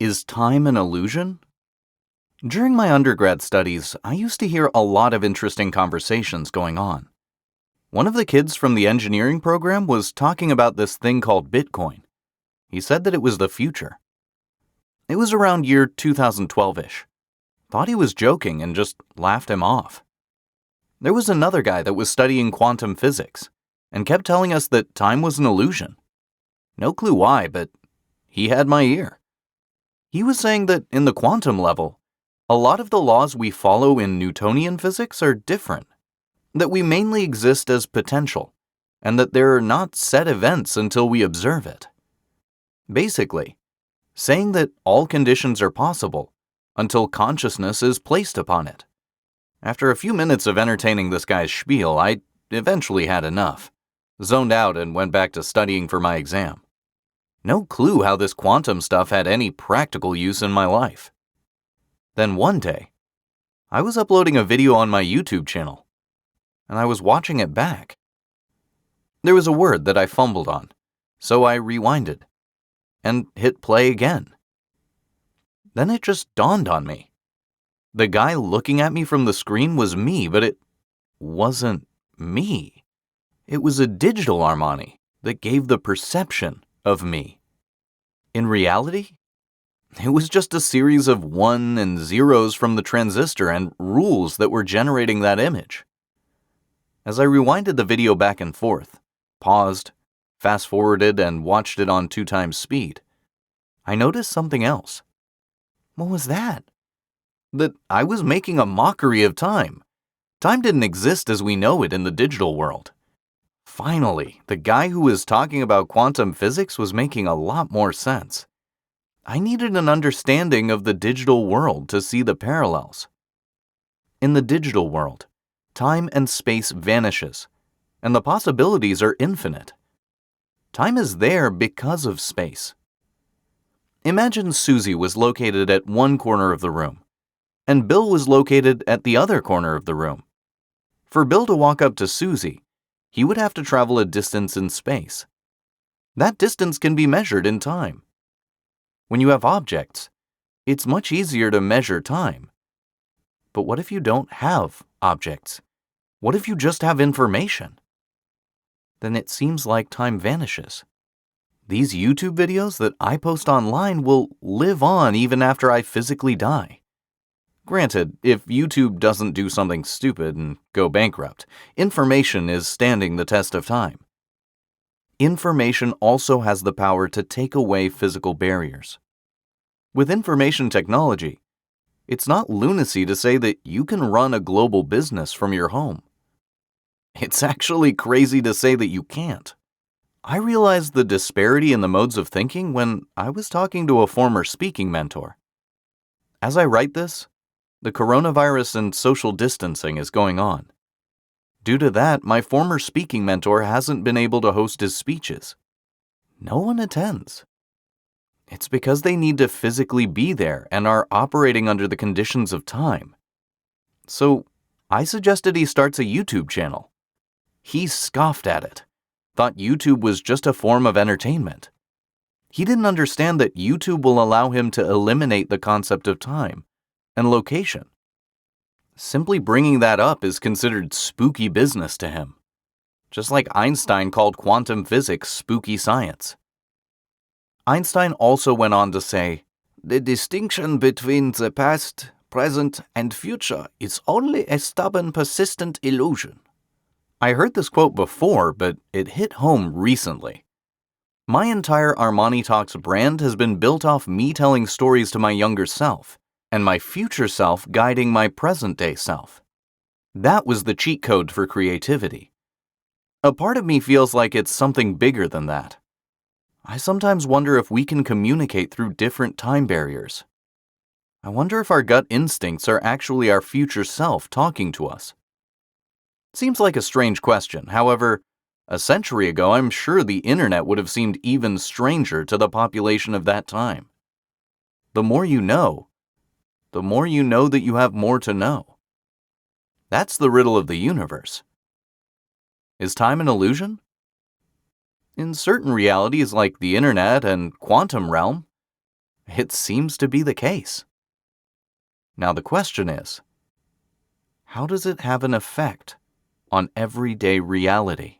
Is time an illusion? During my undergrad studies, I used to hear a lot of interesting conversations going on. One of the kids from the engineering program was talking about this thing called Bitcoin. He said that it was the future. It was around year 2012-ish. Thought he was joking and just laughed him off. There was another guy that was studying quantum physics and kept telling us that time was an illusion. No clue why, but he had my ear. He was saying that in the quantum level, a lot of the laws we follow in Newtonian physics are different, that we mainly exist as potential, and that there are not set events until we observe it. Basically, saying that all conditions are possible until consciousness is placed upon it. After a few minutes of entertaining this guy's spiel, I eventually had enough, zoned out and went back to studying for my exam. No clue how this quantum stuff had any practical use in my life. Then one day, I was uploading a video on my YouTube channel, and I was watching it back. There was a word that I fumbled on, so I rewinded and hit play again. Then it just dawned on me. The guy looking at me from the screen was me, but it wasn't me. It was a digital Armani that gave the perception of me. In reality, it was just a series of 1 and 0s from the transistor and rules that were generating that image. As I rewinded the video back and forth, paused, fast-forwarded, and watched it on 2 times speed, I noticed something else. What was that? That I was making a mockery of time. Time didn't exist as we know it in the digital world. Finally, the guy who was talking about quantum physics was making a lot more sense. I needed an understanding of the digital world to see the parallels. In the digital world, time and space vanishes, and the possibilities are infinite. Time is there because of space. Imagine Susie was located at one corner of the room, and Bill was located at the other corner of the room. For Bill to walk up to Susie, he would have to travel a distance in space. That distance can be measured in time. When you have objects, it's much easier to measure time. But what if you don't have objects? What if you just have information? Then it seems like time vanishes. These YouTube videos that I post online will live on even after I physically die. Granted, if YouTube doesn't do something stupid and go bankrupt, information is standing the test of time. Information also has the power to take away physical barriers. With information technology, it's not lunacy to say that you can run a global business from your home. It's actually crazy to say that you can't. I realized the disparity in the modes of thinking when I was talking to a former speaking mentor. As I write this, the coronavirus and social distancing is going on. Due to that, my former speaking mentor hasn't been able to host his speeches. No one attends. It's because they need to physically be there and are operating under the conditions of time. So, I suggested he starts a YouTube channel. He scoffed at it, thought YouTube was just a form of entertainment. He didn't understand that YouTube will allow him to eliminate the concept of time and location. Simply bringing that up is considered spooky business to him, just like Einstein called quantum physics spooky science. Einstein also went on to say, "The distinction between the past, present, and future is only a stubborn, persistent illusion." I heard this quote before, but it hit home recently. My entire ArmaniTalks brand has been built off me telling stories to my younger self, and my future self guiding my present-day self. That was the cheat code for creativity. A part of me feels like it's something bigger than that. I sometimes wonder if we can communicate through different time barriers. I wonder if our gut instincts are actually our future self talking to us. Seems like a strange question. However, a century ago, I'm sure the internet would have seemed even stranger to the population of that time. The more you know that you have more to know. That's the riddle of the universe. Is time an illusion? In certain realities like the internet and quantum realm, It seems to be the case. Now the question is, how does it have an effect on everyday reality?